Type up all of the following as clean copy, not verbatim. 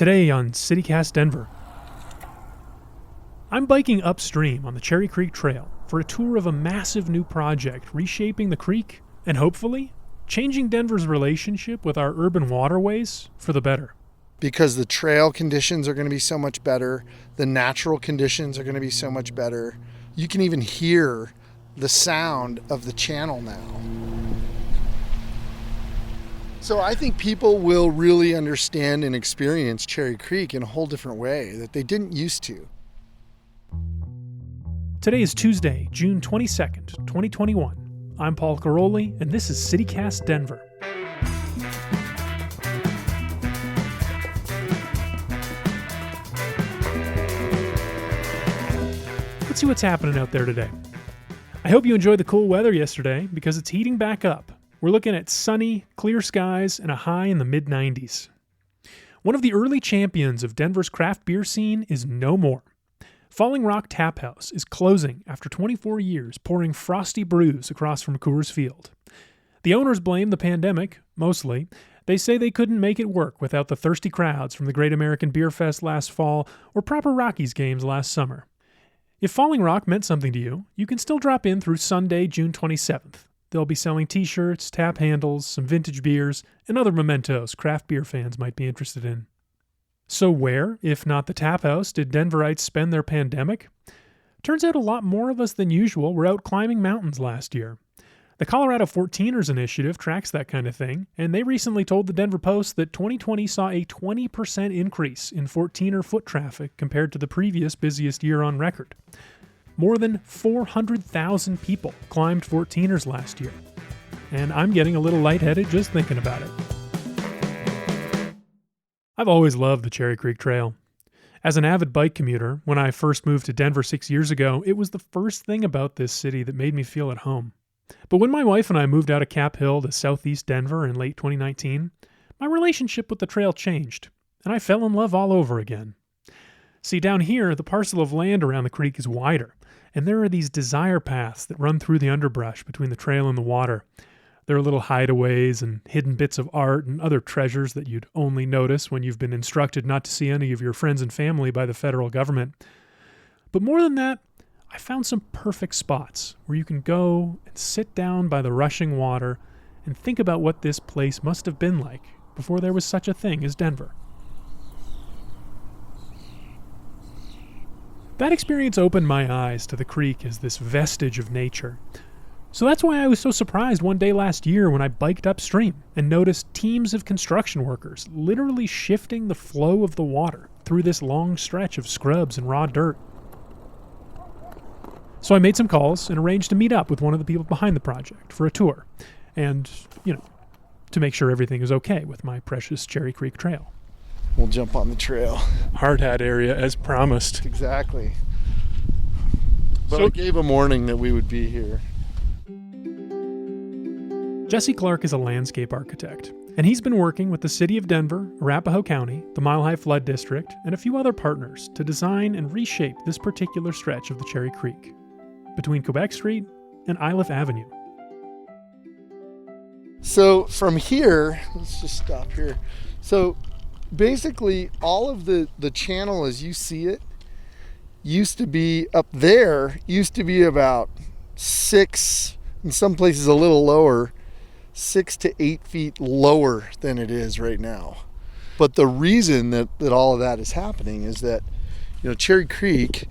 Today on CityCast Denver, I'm biking upstream on the Cherry Creek Trail for a tour of a massive new project reshaping the creek and hopefully changing Denver's relationship with our urban waterways for the better. Because the trail conditions are going to be so much better, the natural conditions are going to be so much better. You can even hear the sound of the channel now. So I think people will really understand and experience Cherry Creek in a whole different way that they didn't used to. Today is Tuesday, June 22nd, 2021. I'm Paul Caroli, and this is CityCast Denver. Let's see what's happening out there today. I hope you enjoyed the cool weather yesterday because it's heating back up. We're looking at sunny, clear skies and a high in the mid-90s. One of the early champions of Denver's craft beer scene is no more. Falling Rock Tap House is closing after 24 years, pouring frosty brews across from Coors Field. The owners blame the pandemic, mostly. They say they couldn't make it work without the thirsty crowds from the Great American Beer Fest last fall or proper Rockies games last summer. If Falling Rock meant something to you, you can still drop in through Sunday, June 27th. They'll be selling t-shirts, tap handles, some vintage beers, and other mementos craft beer fans might be interested in. So where, if not the Tap House, did Denverites spend their pandemic? Turns out a lot more of us than usual were out climbing mountains last year. The Colorado 14ers initiative tracks that kind of thing, and they recently told the Denver Post that 2020 saw a 20% increase in 14er foot traffic compared to the previous busiest year on record. More than 400,000 people climbed 14ers last year. And I'm getting a little lightheaded just thinking about it. I've always loved the Cherry Creek Trail. As an avid bike commuter, when I first moved to Denver 6 years ago, it was the first thing about this city that made me feel at home. But when my wife and I moved out of Cap Hill to southeast Denver in late 2019, my relationship with the trail changed, and I fell in love all over again. See, down here, the parcel of land around the creek is wider, and there are these desire paths that run through the underbrush between the trail and the water. There are little hideaways and hidden bits of art and other treasures that you'd only notice when you've been instructed not to see any of your friends and family by the federal government. But more than that, I found some perfect spots where you can go and sit down by the rushing water and think about what this place must have been like before there was such a thing as Denver. That experience opened my eyes to the creek as this vestige of nature. So that's why I was so surprised one day last year when I biked upstream and noticed teams of construction workers literally shifting the flow of the water through this long stretch of scrubs and raw dirt. So I made some calls and arranged to meet up with one of the people behind the project for a tour and, to make sure everything is okay with my precious Cherry Creek Trail. We'll jump on the trail. Hard hat area as promised. Exactly. But I gave a warning that we would be here. Jesse Clark is a landscape architect, and he's been working with the City of Denver, Arapahoe County, the Mile High Flood District, and a few other partners to design and reshape this particular stretch of the Cherry Creek, between Quebec Street and Iliff Avenue. So from here, let's just stop here. So basically all of the channel as you see it used to be up there, used to be about 6, in some places a little lower, 6 to 8 feet lower than it is right now. But the reason that all of that is happening is that, Cherry Creek,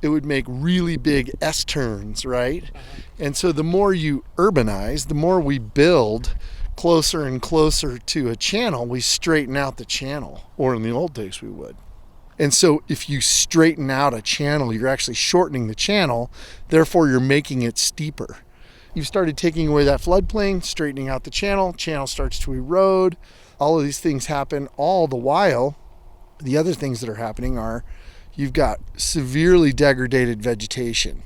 it would make really big S-turns, right? And so the more you urbanize, the more we build closer and closer to a channel, we straighten out the channel, or in the old days we would. And so if you straighten out a channel, you're actually shortening the channel, therefore you're making it steeper. You've started taking away that floodplain, straightening out the channel starts to erode. All of these things happen all the while. The other things that are happening are you've got severely degraded vegetation.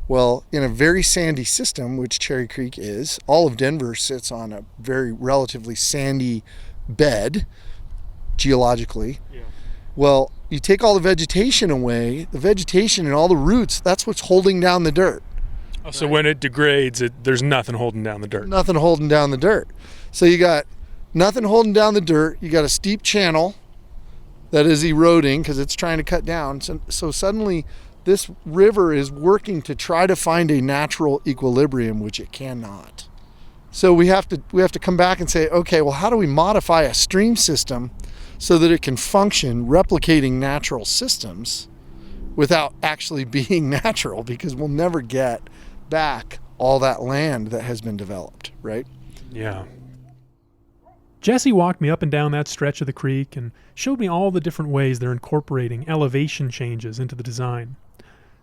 Well, in a very sandy system, which Cherry Creek is, all of Denver sits on a very relatively sandy bed, geologically. Yeah. Well, you take all the vegetation away, the vegetation and all the roots, that's what's holding down the dirt. Oh, so when it degrades, there's nothing holding down the dirt. Nothing holding down the dirt. So you got nothing holding down the dirt. You got a steep channel that is eroding because it's trying to cut down. So suddenly this river is working to try to find a natural equilibrium, which it cannot. So we have to come back and say, okay, well, how do we modify a stream system so that it can function replicating natural systems without actually being natural? Because we'll never get back all that land that has been developed, right? Yeah. Jesse walked me up and down that stretch of the creek and showed me all the different ways they're incorporating elevation changes into the design.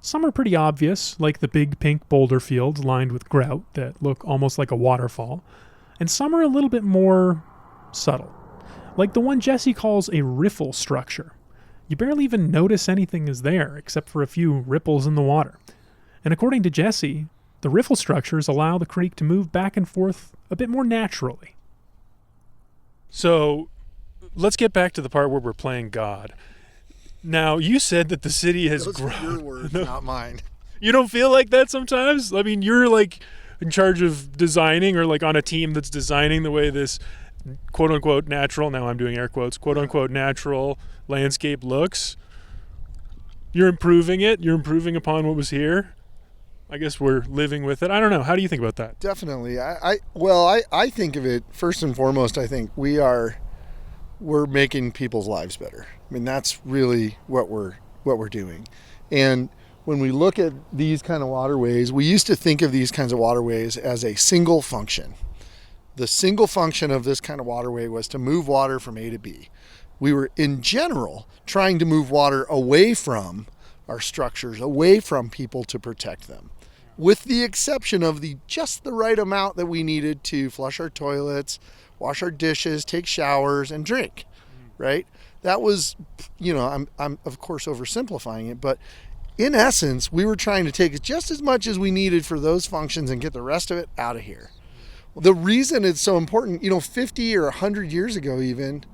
Some are pretty obvious, like the big pink boulder fields lined with grout that look almost like a waterfall, and some are a little bit more subtle, like the one Jesse calls a riffle structure. You barely even notice anything is there except for a few ripples in the water. And according to Jesse, the riffle structures allow the creek to move back and forth a bit more naturally. So, let's get back to the part where we're playing God. Now, you said that the city has grown. Those are your words, not mine. You don't feel like that sometimes? I mean, you're like in charge of designing, or like on a team that's designing the way this quote-unquote natural, now I'm doing air quotes, quote-unquote natural landscape looks. You're improving it. You're improving upon what was here. I guess we're living with it. I don't know. How do you think about that? Definitely. I think of it first and foremost. I think we're making people's lives better. I mean, that's really what we're doing. And when we look at these kind of waterways, we used to think of these kinds of waterways as a single function. The single function of this kind of waterway was to move water from A to B. We were, in general, trying to move water away from our structures, away from people to protect them, with the exception of just the right amount that we needed to flush our toilets, wash our dishes, take showers, and drink, right? That was, I'm of course oversimplifying it, but in essence, we were trying to take just as much as we needed for those functions and get the rest of it out of here. The reason it's so important, 50 or 100 years ago even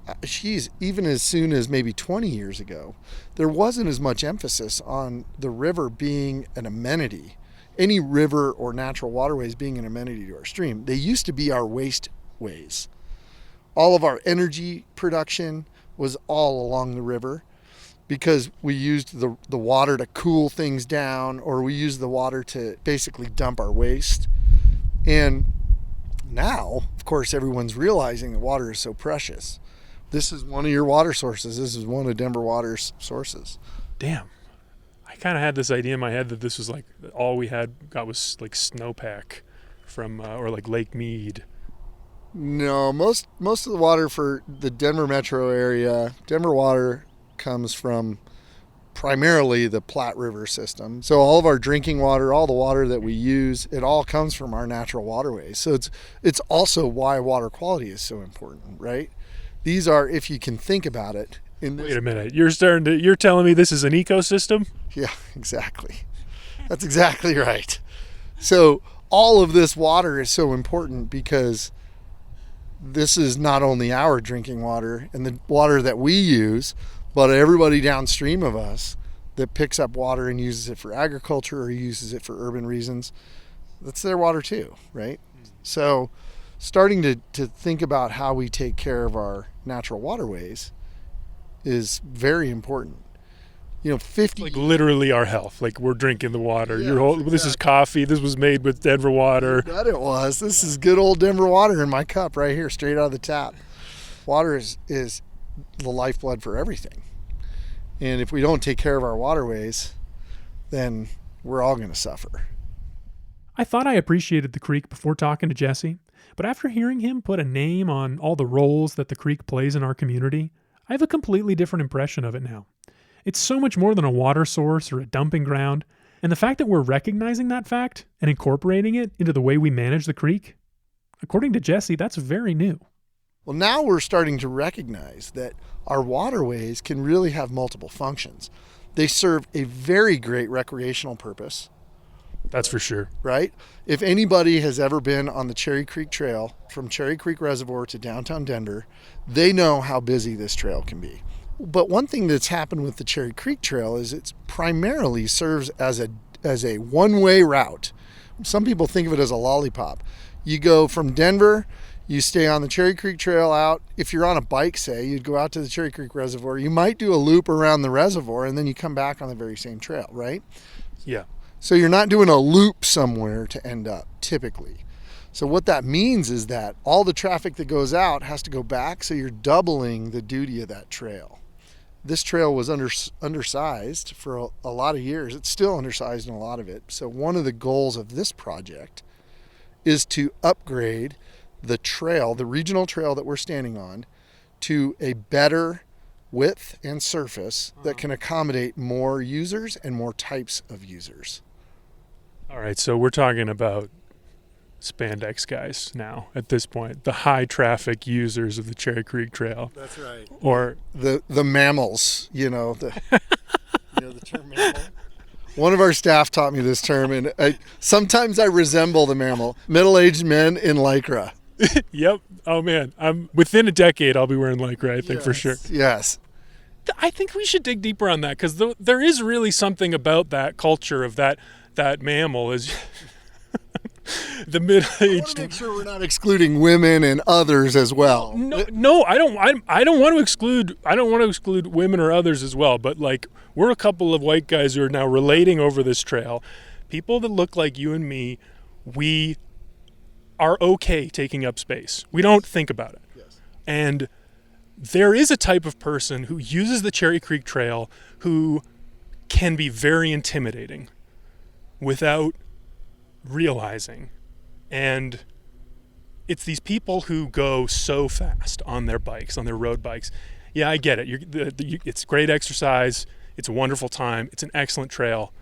as soon as maybe 20 years ago, there wasn't as much emphasis on the river being an amenity, any river or natural waterways being an amenity to our stream. They used to be our wasteways. All of our energy production was all along the river because we used the water to cool things down, or we used the water to basically dump our waste. And now, of course, everyone's realizing that water is so precious. This is one of your water sources. This is one of Denver Water's sources. Damn. I kind of had this idea in my head that this was like all we got was like snowpack from, or like Lake Mead. No, most of the water for the Denver metro area, Denver Water comes from primarily the Platte River system. So all of our drinking water, all the water that we use, it all comes from our natural waterways. So it's also why water quality is so important, right? These are, if you can think about it. Wait a minute. You're telling me this is an ecosystem? Yeah, exactly. That's exactly right. So all of this water is so important because this is not only our drinking water and the water that we use, but everybody downstream of us that picks up water and uses it for agriculture or uses it for urban reasons, that's their water too, right? So starting to think about how we take care of our natural waterways is very important. 50 like literally our health. Like we're drinking the water. Yeah, exactly. This is coffee. This was made with Denver water. I bet it was. This is good old Denver water in my cup right here, straight out of the tap. Water is the lifeblood for everything. And if we don't take care of our waterways, then we're all going to suffer. I thought I appreciated the creek before talking to Jesse, but after hearing him put a name on all the roles that the creek plays in our community, I have a completely different impression of it now. It's so much more than a water source or a dumping ground, and the fact that we're recognizing that fact and incorporating it into the way we manage the creek, according to Jesse, that's very new. Well, now we're starting to recognize that our waterways can really have multiple functions. They serve a very great recreational purpose. That's for sure. Right? If anybody has ever been on the Cherry Creek Trail from Cherry Creek Reservoir to downtown Denver, they know how busy this trail can be. But one thing that's happened with the Cherry Creek Trail is it primarily serves as a one-way route. Some people think of it as a lollipop. You go from Denver, You stay on the Cherry Creek Trail out. If you're on a bike, say, you'd go out to the Cherry Creek Reservoir. You might do a loop around the reservoir, and then you come back on the very same trail, right? Yeah. So you're not doing a loop somewhere to end up, typically. So what that means is that all the traffic that goes out has to go back, so you're doubling the duty of that trail. This trail was undersized for a lot of years. It's still undersized in a lot of it. So one of the goals of this project is to upgrade the trail, the regional trail that we're standing on, to a better width and surface that can accommodate more users and more types of users. All right, so we're talking about spandex guys now at this point, the high traffic users of the Cherry Creek Trail. That's right. Or the mammals, the term mammal. One of our staff taught me this term, and sometimes I resemble the mammal. Middle-aged men in Lycra. Yep. Oh man, I'm within a decade. I'll be wearing Lycra, I think, for sure. Yes. I think we should dig deeper on that, because there is really something about that culture of that mammal is the middle-aged. I want to make sure we're not excluding women and others as well. No, I don't want to exclude. I don't want to exclude women or others as well. But like, we're a couple of white guys who are now relating over this trail. People that look like you and me, we are okay taking up space. We don't think about it. Yes. And there is a type of person who uses the Cherry Creek Trail who can be very intimidating without realizing. And it's these people who go so fast on their bikes, on their road bikes. Yeah, I get it. It's great exercise. It's a wonderful time. It's an excellent trail.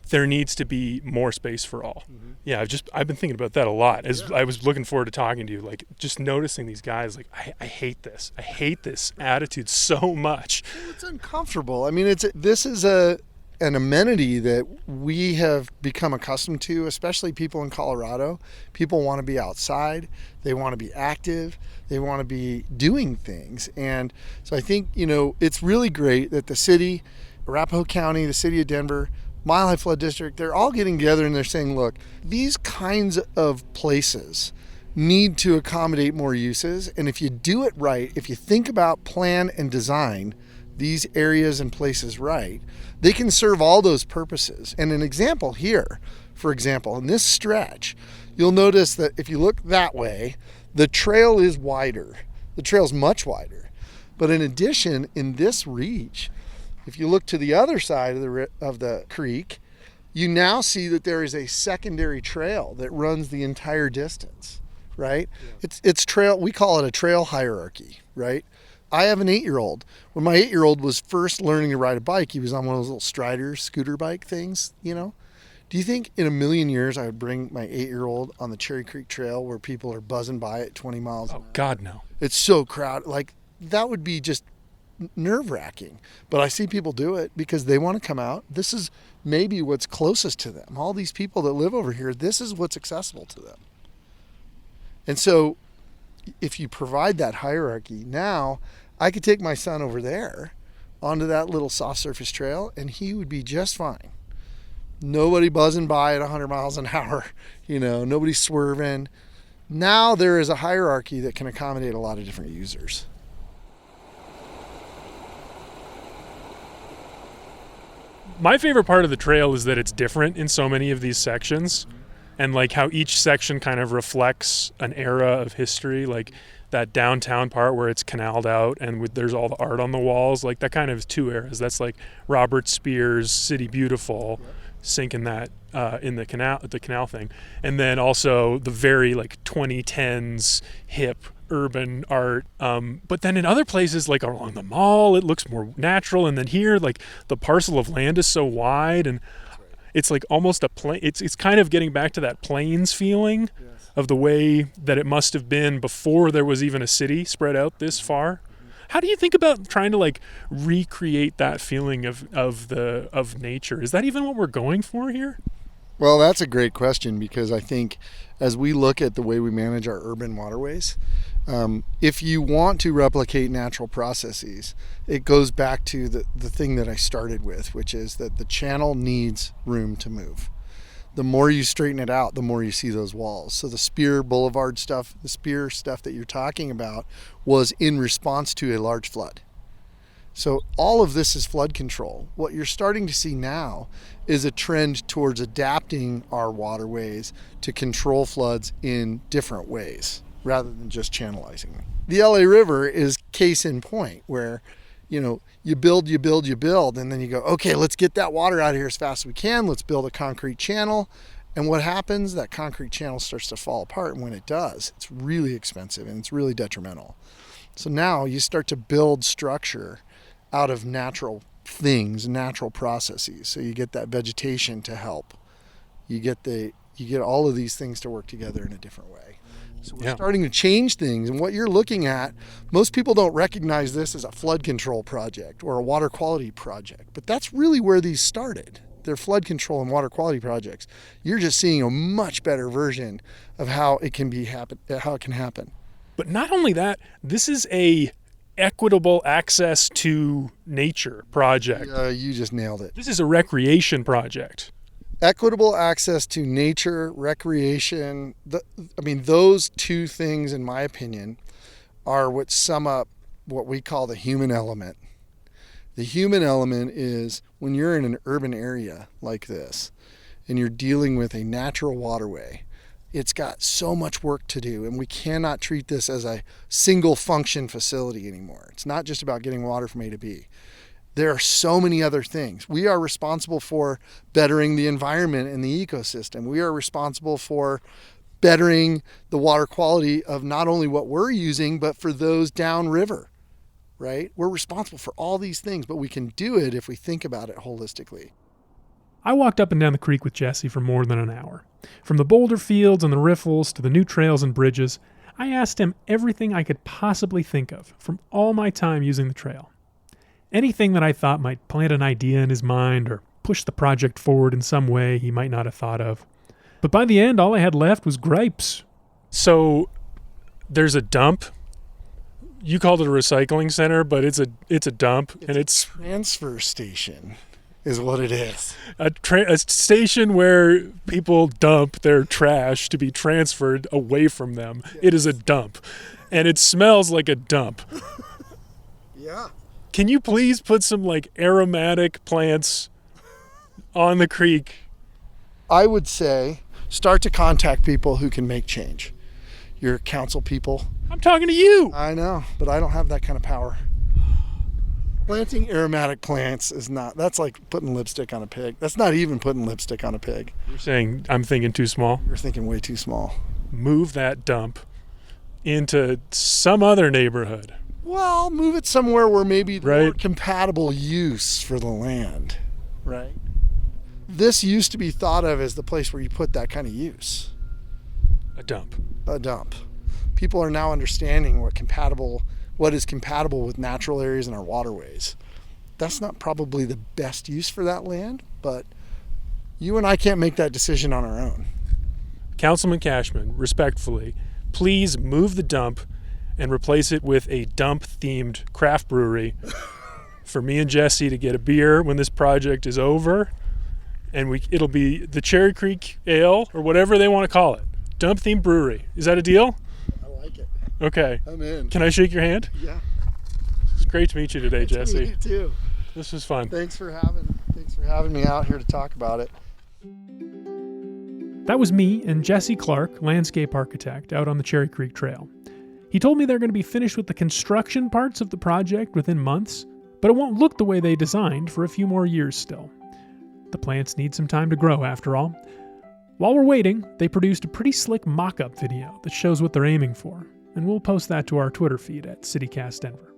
There needs to be more space for all. Mm-hmm. Yeah, I've been thinking about that a lot as I was looking forward to talking to you. Like, just noticing these guys, like, I hate this. I hate this attitude so much. It's uncomfortable. I mean, this is an amenity that we have become accustomed to, especially people in Colorado. People want to be outside. They want to be active. They want to be doing things. And so I think, it's really great that the city, Arapahoe County, the city of Denver, Mile High Flood District, they're all getting together and they're saying, look, these kinds of places need to accommodate more uses. And if you do it right, if you think about, plan, and design these areas and places right, they can serve all those purposes. And an example here, for example, in this stretch, you'll notice that if you look that way, the trail is wider. The trail's much wider. But in addition, in this reach, if you look to the other side of the creek, you now see that there is a secondary trail that runs the entire distance, right? Yeah. It's trail, we call it a trail hierarchy, right? I have an 8-year-old. When my 8-year-old was first learning to ride a bike, he was on one of those little Strider scooter bike things, Do you think in a million years I would bring my 8-year-old on the Cherry Creek Trail where people are buzzing by at 20 miles an hour? Oh, God, no. It's so crowded. Like, that would be just nerve-wracking. But I see people do it because they want to come out. This is maybe what's closest to them. All these people that live over here, this is what's accessible to them. And so if you provide that hierarchy, now I could take my son over there onto that little soft surface trail and he would be just fine. Nobody buzzing by at 100 miles an hour, nobody swerving. Now there is a hierarchy that can accommodate a lot of different users. My favorite part of the trail is that it's different in so many of these sections, and like how each section kind of reflects an era of history, like that downtown part where it's canaled out and there's all the art on the walls. Like, that kind of is two eras. That's like Robert Spears' City Beautiful, sinking that in the canal thing, and then also the very like 2010s hip urban art, but then in other places like along the mall it looks more natural, and then here like the parcel of land is so wide and it's like almost a plain. It's kind of getting back to that plains feeling of the way that it must have been before there was even a city spread out this far. How do you think about trying to like recreate that feeling of nature? Is that even what we're going for here? Well, that's a great question, because I think as we look at the way we manage our urban waterways, if you want to replicate natural processes, it goes back to the thing that I started with, which is that the channel needs room to move. the more you straighten it out, the more you see those walls. So the Spear Boulevard stuff, the Spear stuff that you're talking about was in response to a large flood. So all of this is flood control. What you're starting to see now is a trend towards adapting our waterways to control floods in different ways rather than just channelizing them. The LA River is case in point where, you build, and then you go, okay, let's get that water out of here as fast as we can. Let's build a concrete channel. And what happens? That concrete channel starts to fall apart. And when it does, it's really expensive and it's really detrimental. So now you start to build structure out of natural things, natural processes. So you get that vegetation to help. You get all of these things to work together in a different way. So we're starting to change things. And what you're looking at, most people don't recognize this as a flood control project or a water quality project, but that's really where these started. They're flood control and water quality projects. You're just seeing a much better version of how it can happen. But not only that, this is a equitable access to nature project. You just nailed it. This is a recreation project. Equitable access to nature, recreation. Those two things, in my opinion, are what sum up what we call the human element. The human element is when you're in an urban area like this and you're dealing with a natural waterway, it's got so much work to do, and we cannot treat this as a single function facility anymore. It's not just about getting water from A to B. There are so many other things. We are responsible for bettering the environment and the ecosystem. We are responsible for bettering the water quality of not only what we're using, but for those downriver, right? We're responsible for all these things, but we can do it if we think about it holistically. I walked up and down the creek with Jesse for more than an hour. From the boulder fields and the riffles to the new trails and bridges, I asked him everything I could possibly think of from all my time using the trail. Anything that I thought might plant an idea in his mind or push the project forward in some way he might not have thought of. But by the end, all I had left was gripes. So there's a dump. You called it a recycling center, but it's a dump. It's a transfer station is what it is. A station where people dump their trash to be transferred away from them. Yes. It is a dump. And it smells like a dump. Yeah. Can you please put some aromatic plants on the creek? I would say start to contact people who can make change. Your council people. I'm talking to you. I know, but I don't have that kind of power. Planting aromatic plants that's like putting lipstick on a pig. That's not even putting lipstick on a pig. You're saying I'm thinking too small? You're thinking way too small. Move that dump into some other neighborhood. Well, move it somewhere where maybe more compatible use for the land, right? This used to be thought of as the place where you put that kind of use. A dump. A dump. People are now understanding what is compatible with natural areas in our waterways. That's not probably the best use for that land, but you and I can't make that decision on our own. Councilman Cashman, respectfully, please move the dump and replace it with a dump-themed craft brewery for me and Jesse to get a beer when this project is over, and it'll be the Cherry Creek Ale or whatever they want to call it. Dump-themed brewery. Is that a deal? I like it. Okay. I'm in. Can I shake your hand? Yeah. It's great to meet you today, Jesse. Me too. This was fun. Thanks for having me out here to talk about it. That was me and Jesse Clark, landscape architect, out on the Cherry Creek Trail. He told me they're going to be finished with the construction parts of the project within months, but it won't look the way they designed for a few more years still. The plants need some time to grow, after all. While we're waiting, they produced a pretty slick mock-up video that shows what they're aiming for, and we'll post that to our Twitter feed at CityCast Denver.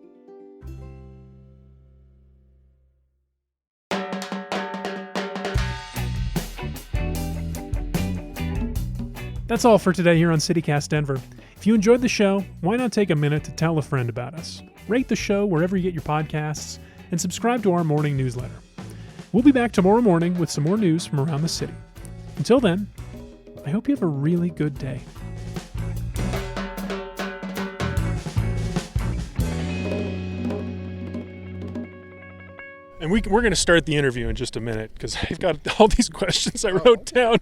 That's all for today here on CityCast Denver. If you enjoyed the show, why not take a minute to tell a friend about us? Rate the show wherever you get your podcasts, and subscribe to our morning newsletter. We'll be back tomorrow morning with some more news from around the city. Until then, I hope you have a really good day. And we're going to start the interview in just a minute because I've got all these questions I wrote down.